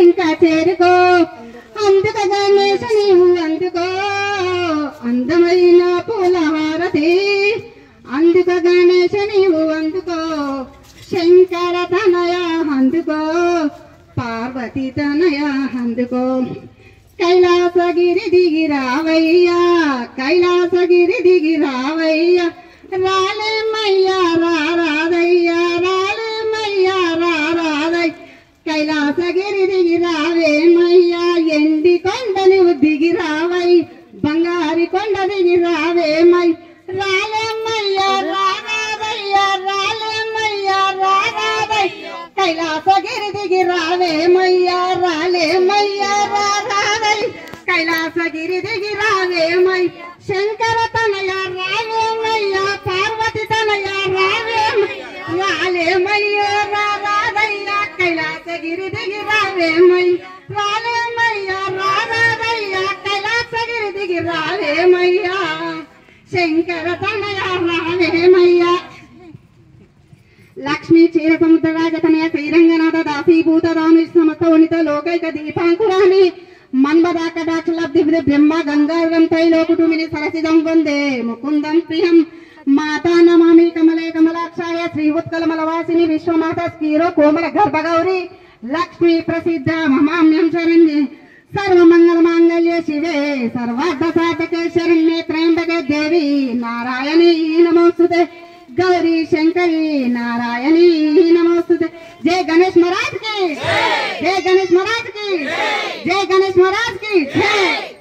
ఇంకా చేరుకో అందుక గణేశ నీవు అందుకో అందమైన పూల హారతి అందుక గణేశ నీవు అందుకో శంకర తనయ అందుకో పార్వతి తనయ అందుకో కైలాసగిరి దిగి రావయ్యా కైలాసగిరి దిగి రావయ్యా రాలేమయ్యా రారాదయ్యా రాలేమయ్యా రారాదయ్య కైలాసగిరి దిగి రావేమయ్యా ఎండి కొండ నువ్వు దిగి రావై బంగారి కొండ దిగి రావేమై రాలేమయ్యా రారాదయ్యా రాలేమయ్యా రారాదయ్య కైలాసగిరి దిగి రావేమయ్యా రాలేమయ్యా రారాదయ్య కైలాసగిరి దిగి రావేమై శంకర తనయ రావేమయ్యా పార్వతి తనయ రాలేమయ్యా రారాదయ్యా కైలాసగిరి దిగి రావేమై రాలేమయ్యా రారాదయ్యా కైలాసగిరి దిగి రావేమయ్యా శంకర తనయ రావేమయ్యా లక్ష్మీ క్షీర సముద్రరాజతనయ శ్రీరంగనాథ దాసీభూత రామి సమతోనిత లోకైక దీపాంకురామి మన్మదాకటాక్షలబ్ధి బ్రహ్మ గంగాధరం త్రైలోకుటుమిని సరసిదం వందే ముకుందం ప్రియం మాతా నమామి కమలే కమలాక్షాయ శ్రీ ఉత్కలమలవాసిని విశ్వమాత స్కీరో కోమల గర్భగౌరి లక్ష్మీ ప్రసిద్ధ మమామ్యం శరణ్యే సర్వమంగళ మాంగళ్య శివే సర్వార్థ సాధకే శరణ్యే త్రయంబకే దేవి నారాయణీ నమోస్తుతే गौरी शंकरी नारायणी नमोस्तुते जय गणेश महाराज की जय गणेश महाराज की जय गणेश महाराज की जय।